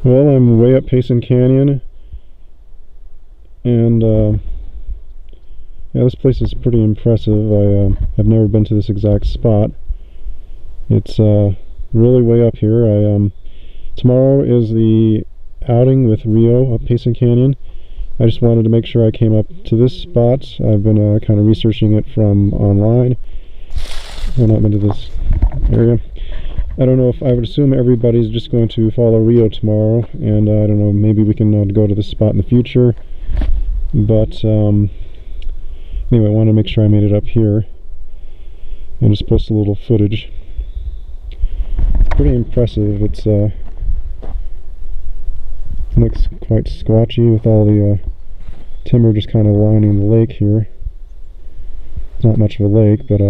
Well, I'm way up Payson Canyon, and yeah, this place is pretty impressive. I've never been to this exact spot. It's really way up here. Tomorrow is the outing with Rio up Payson Canyon. I just wanted to make sure I came up to this spot. I've been kind of researching it from online. I've not been to this area. I don't know if I would assume everybody's just going to follow Rio tomorrow, and I don't know, maybe we can go to this spot in the future. But anyway, I wanted to make sure I made it up here and just post a little footage. It's pretty impressive. It looks quite squatchy with all the timber just kind of lining the lake here. It's not much of a lake, but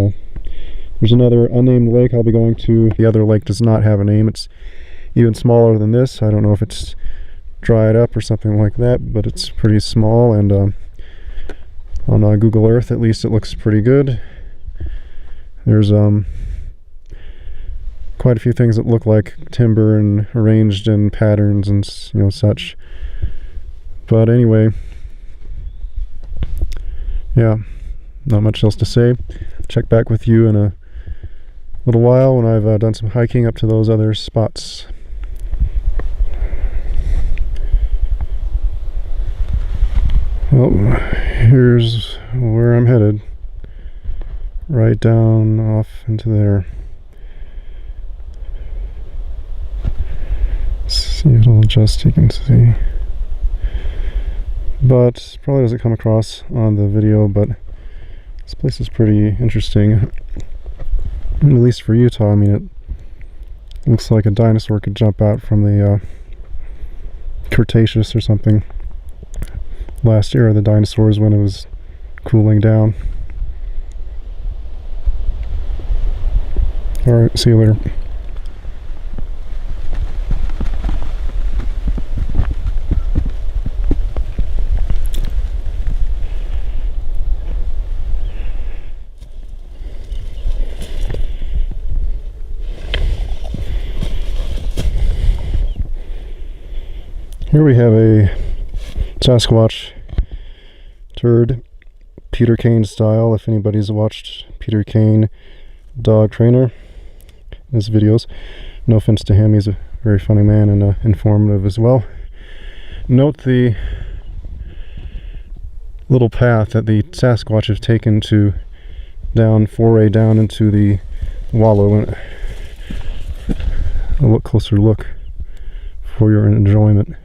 there's another unnamed lake I'll be going to. The other lake does not have a name. It's even smaller than this. I don't know if it's dried up or something like that, but it's pretty small, and on Google Earth at least it looks pretty good. There's quite a few things that look like timber and arranged in patterns and such. But anyway, yeah, not much else to say. Check back with you in a little while when I've done some hiking up to those other spots. Well, here's where I'm headed. Right down off into there. See, it'll adjust, you can see. But probably doesn't come across on the video, but this place is pretty interesting. At least for Utah. I mean, it looks like a dinosaur could jump out from the Cretaceous or something. Last era of the dinosaurs when it was cooling down. Alright, see you later. Here we have a Sasquatch turd, Peter Kane style. If anybody's watched Peter Kane, dog trainer, his videos, no offense to him, he's a very funny man and informative as well. Note the little path that the Sasquatch have taken to foray down into the wallow, and a closer look for your enjoyment.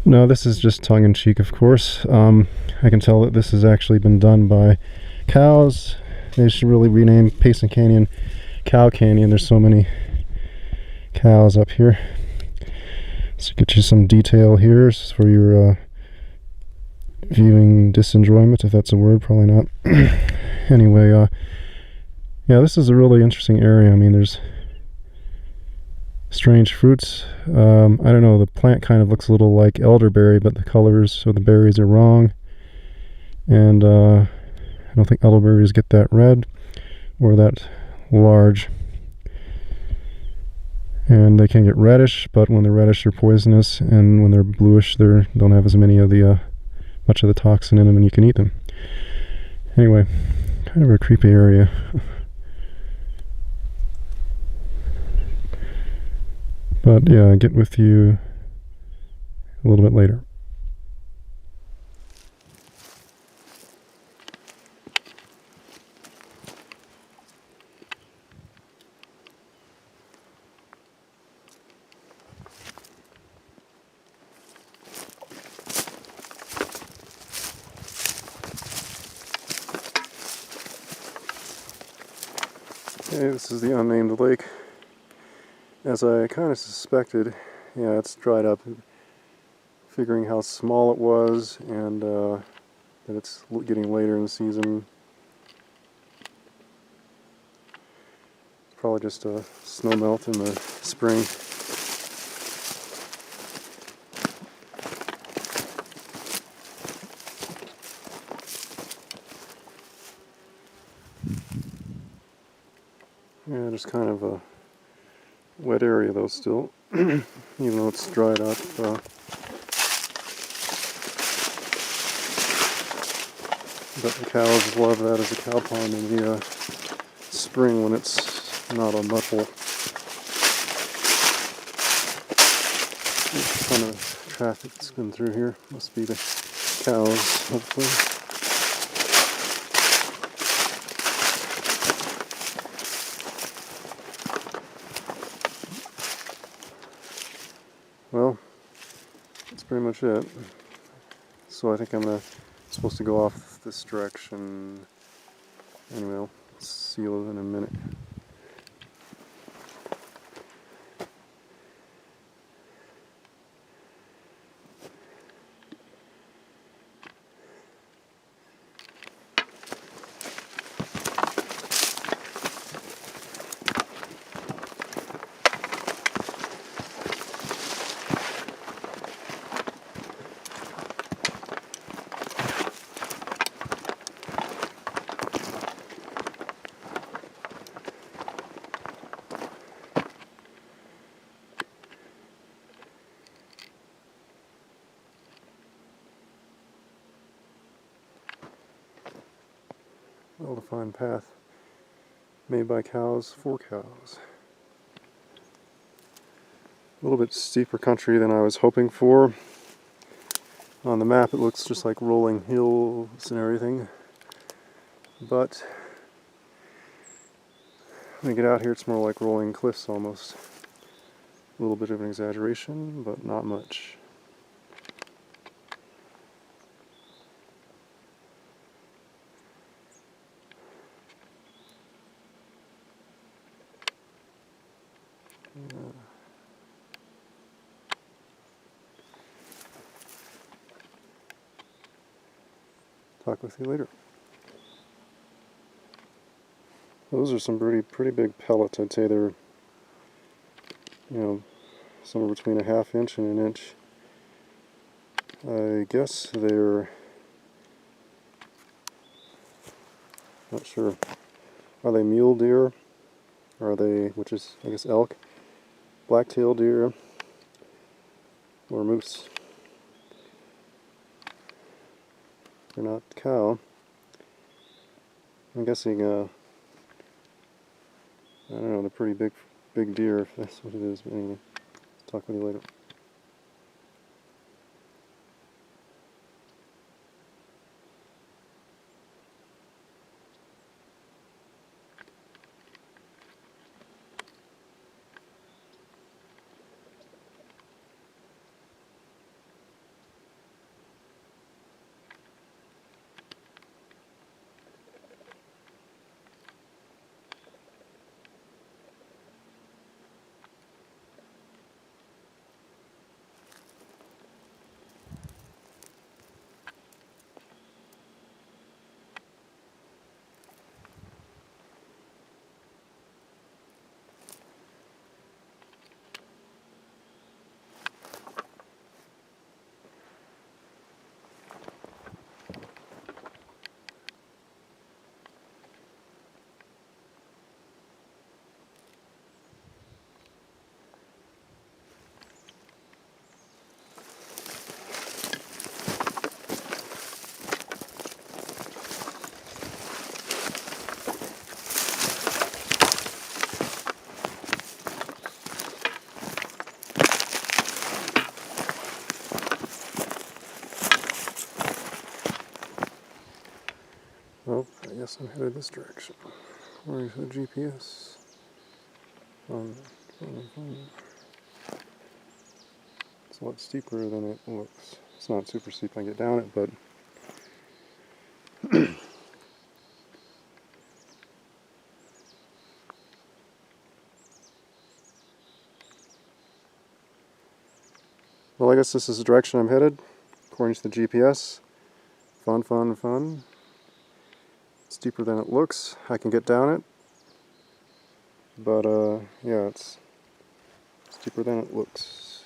No, this is just tongue-in-cheek, of course. I can tell that this has actually been done by cows. They should really rename Payson Canyon Cow Canyon. There's so many cows up here. So get you some detail here for your viewing disenjoyment, if that's a word. Probably not. Anyway, yeah, this is a really interesting area. I mean, there's strange fruits. I don't know, the plant kind of looks a little like elderberry, but the colors of the berries are wrong. And I don't think elderberries get that red or that large. And they can get reddish, but when they're reddish they're poisonous, and when they're bluish they don't have as many of the much of the toxin in them and you can eat them. Anyway, kind of a creepy area. But yeah, I'll get with you a little bit later. Okay, this is the unnamed lake. As I kind of suspected, yeah, it's dried up. Figuring how small it was, and that it's getting later in the season. Probably just a snow melt in the spring. Yeah, just kind of a wet area though still. even though it's dried up. But the cows love that as a cow pond in the spring when it's not a mud hole. There's a ton of traffic that's been through here. Must be the cows, hopefully. Well, that's pretty much it. So I think I'm supposed to go off this direction. Anyway, I'll see you in a minute. Well-defined path made by cows for cows. A little bit steeper country than I was hoping for. On the map it looks just like rolling hills and everything, but when you get out here it's more like rolling cliffs almost. A little bit of an exaggeration, but not much. Talk with you later. Those are some pretty big pellets. I'd say they're, somewhere between a ½ inch and an inch. I guess they're, not sure. Are they mule deer? Are they, which is I guess elk, black-tailed deer, or moose? They're not cow. I'm guessing, I don't know, they're pretty big deer if that's what it is. But anyway, talk with you later. Well, I guess I'm headed this direction. Where's the GPS? It's a lot steeper than it looks. It's not super steep when I get down it, but well, I guess this is the direction I'm headed, according to the GPS. Fun, fun, fun. It's deeper than it looks. I can get down it, but yeah, it's deeper than it looks.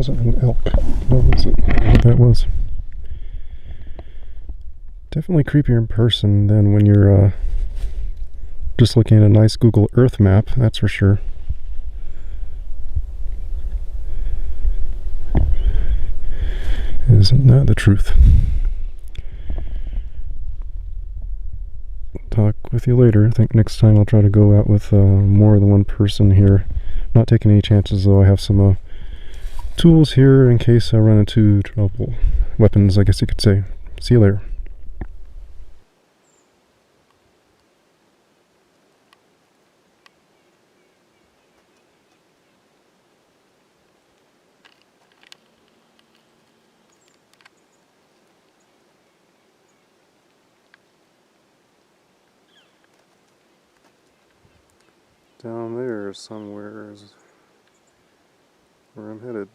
wasn't an elk. What was it? I don't know what that was. Definitely creepier in person than when you're just looking at a nice Google Earth map, that's for sure. Isn't that the truth? Talk with you later. I think next time I'll try to go out with more than one person here. Not taking any chances, though. I have some tools here in case I run into trouble. Weapons, I guess you could say. See you later. Down there somewhere is where I'm headed.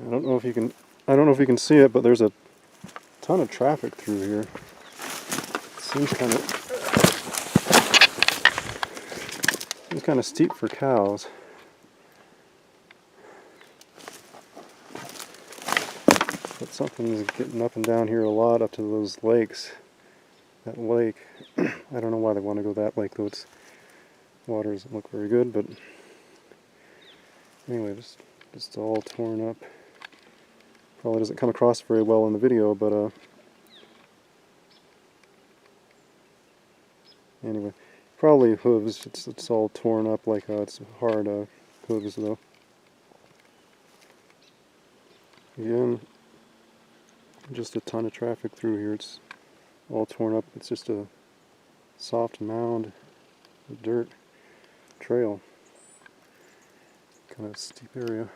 I don't know if you can see it, but there's a ton of traffic through here. It seems kind of steep for cows. But something's getting up and down here a lot up to those lakes. That lake, I don't know why they want to go that lake though. Its water doesn't look very good, but anyway, just all torn up. Probably doesn't come across very well in the video, but anyway, probably hooves. It's all torn up like it's hard hooves though. Again, just a ton of traffic through here. It's all torn up. It's just a soft mound of dirt trail. Kind of steep area.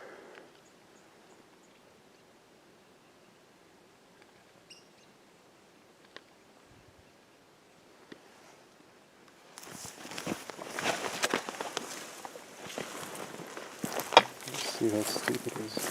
See how steep it is.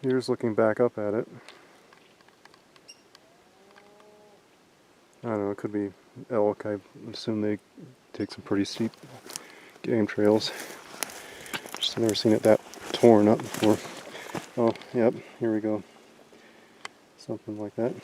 Here's looking back up at it. I don't know, it could be elk. I assume they take some pretty steep game trails. Just never seen it that torn up before. Oh, yep, here we go. Something like that.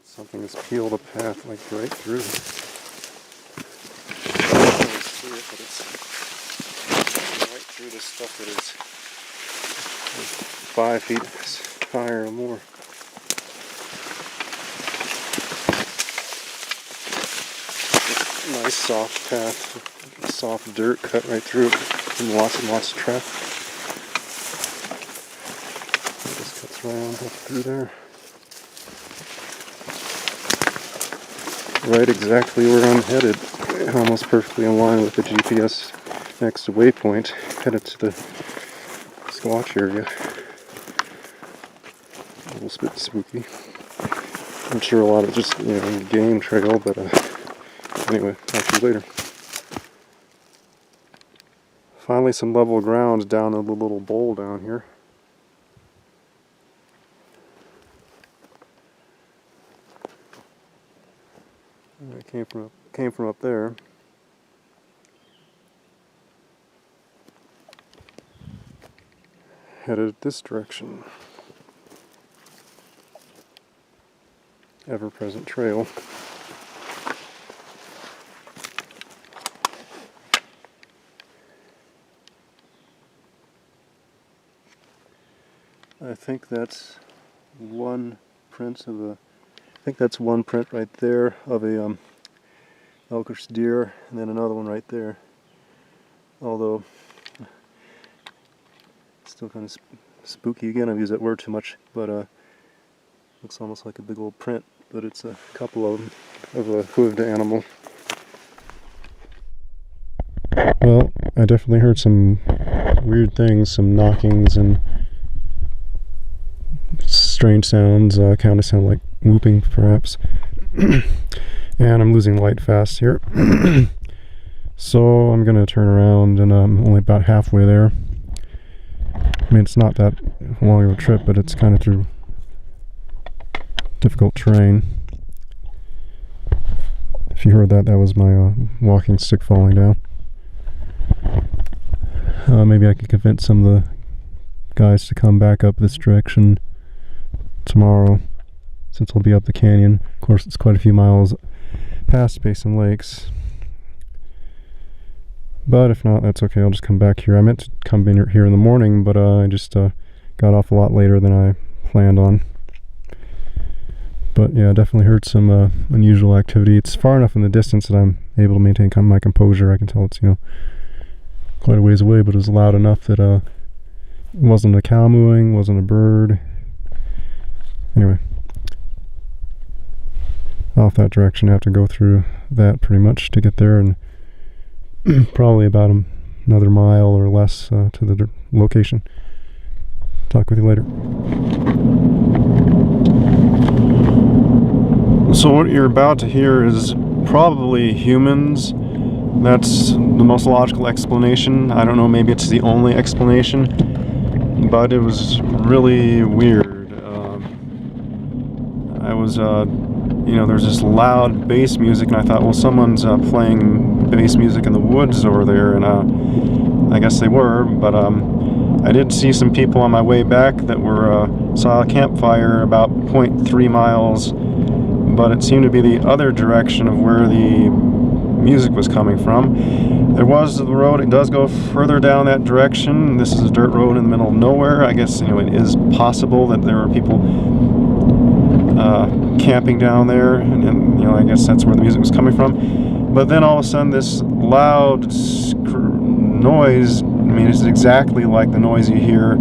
Something has peeled a path like right through. I can't really see it, but it's right through this stuff that is 5 feet higher or more. Nice soft path, soft dirt cut right through it, and lots of traffic. It just cuts right on up through there. Right exactly where I'm headed, almost perfectly in line with the GPS next waypoint, headed to the Squatch area. A little bit spooky. I'm sure a lot of just, game trail, but anyway, talk to you later. Finally some level ground down in the little bowl down here. I came from up there. Headed this direction. Ever-present trail. I think that's one print right there of a elkish deer, and then another one right there. Although still kind of spooky. Again, I've used that word too much, but looks almost like a big old print, but it's a couple of them of a hooved animal. Well, I definitely heard some weird things, some knockings and strange sounds, kind of sound like whooping perhaps. And I'm losing light fast here. So I'm gonna turn around, and I'm only about halfway there. I mean, it's not that long of a trip, but it's kind of through difficult terrain. If you heard that, that was my walking stick falling down. Maybe I could convince some of the guys to come back up this direction tomorrow, since we'll be up the canyon. Of course, it's quite a few miles past Payson Lakes, but if not, that's okay. I'll just come back here. I meant to come in here in the morning, but I just got off a lot later than I planned on. But yeah, definitely heard some unusual activity. It's far enough in the distance that I'm able to maintain my composure. I can tell it's quite a ways away, but it was loud enough that it wasn't a cow mooing, wasn't a bird. Anyway, off that direction. I have to go through that pretty much to get there, and probably about another mile or less to the location. Talk with you later. So what you're about to hear is probably humans That's the most logical explanation. I don't know, maybe it's the only explanation, but it was really weird. I was, you know, there's this loud bass music, and I thought, well, someone's playing bass music in the woods over there, and I guess they were, but I did see some people on my way back that were saw a campfire about 0.3 miles, but it seemed to be the other direction of where the music was coming from. There was the road, it does go further down that direction. This is a dirt road in the middle of nowhere. I guess, you know, it is possible that there are people camping down there, and you know, I guess that's where the music was coming from. But then all of a sudden this loud noise, I mean, it's exactly like the noise you hear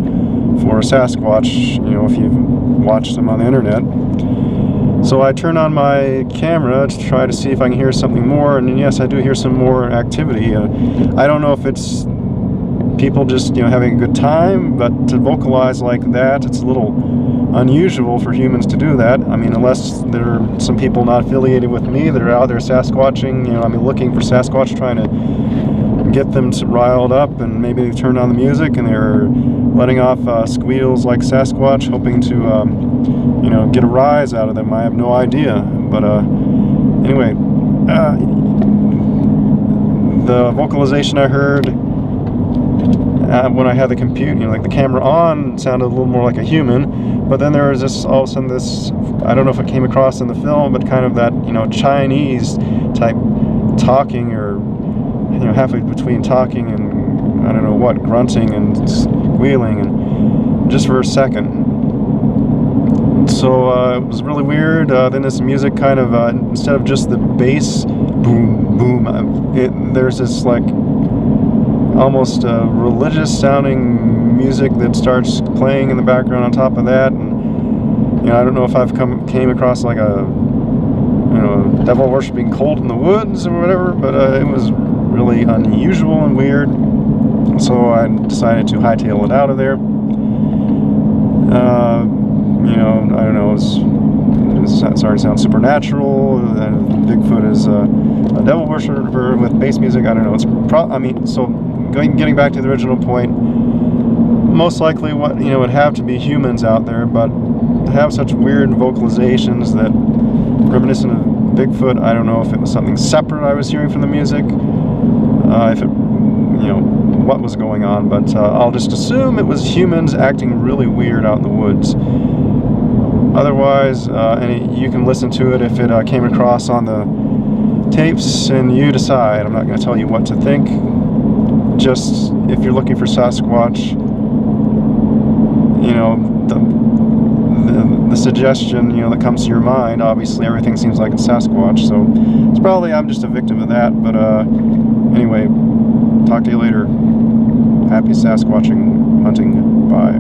for a Sasquatch, you know, if you've watched them on the internet. So I turn on my camera to try to see if I can hear something more, and yes, I do hear some more activity. I don't know if it's people just, you know, having a good time, but to vocalize like that, it's a little unusual for humans to do that. I mean, unless there are some people not affiliated with me that are out there Sasquatching, you know, I mean, looking for Sasquatch, trying to get them riled up, and maybe they turned on the music and they're letting off squeals like Sasquatch, hoping to, you know, get a rise out of them. I have no idea, but anyway, the vocalization I heard when I had the you know, like the camera on, sounded a little more like a human. But then there was this, all of a sudden, this, I don't know if it came across in the film, but kind of that, you know, Chinese type talking, or, you know, halfway between talking and I don't know what, grunting and squealing, and just for a second. So it was really weird. Then this music kind of, instead of just the bass boom boom, there's this like almost religious sounding music that starts playing in the background on top of that. And you know, I don't know if I've came across like a, you know, devil worshipping cult in the woods or whatever, but it was really unusual and weird. So I decided to hightail it out of there. You know, I don't know, it's sorry to sound supernatural. Bigfoot is a devil worshiper with bass music. I don't know. It's I mean, so getting back to the original point, most likely what, you know, would have to be humans out there, but to have such weird vocalizations that reminiscent of Bigfoot, I don't know if it was something separate I was hearing from the music, if it, you know, what was going on, but I'll just assume it was humans acting really weird out in the woods. Otherwise, you can listen to it if it came across on the tapes, and you decide. I'm not going to tell you what to think. Just, if you're looking for Sasquatch, you know, the suggestion, you know, that comes to your mind, obviously everything seems like it's Sasquatch, so it's probably I'm just a victim of that. But anyway, talk to you later. Happy Sasquatching hunting. Bye.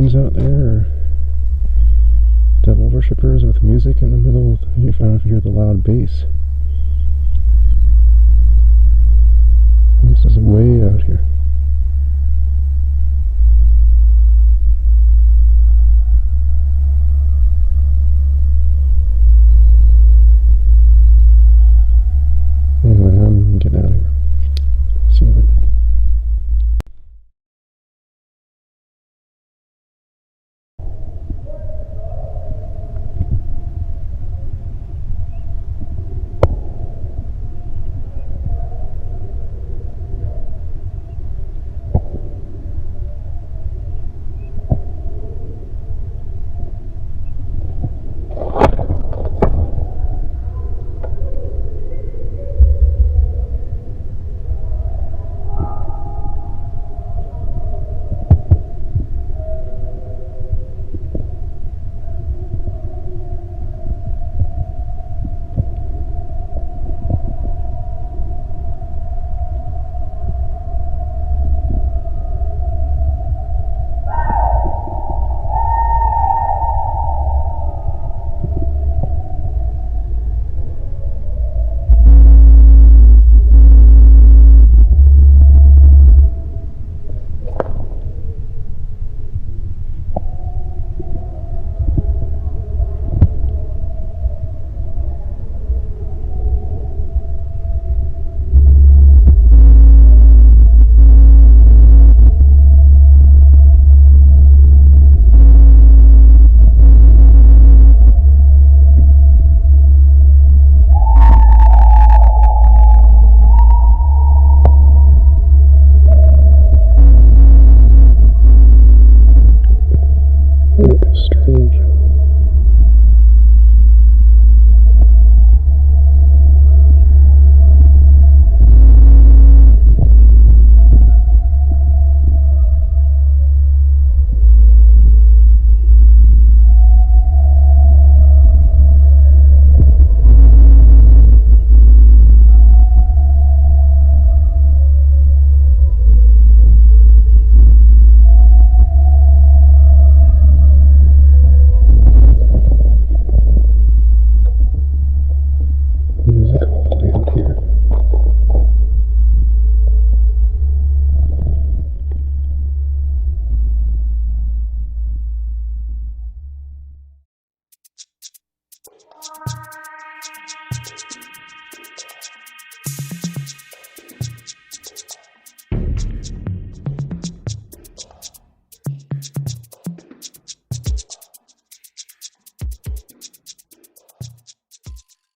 Christians out there, or devil worshippers with music in the middle. I don't know if you hear the loud bass.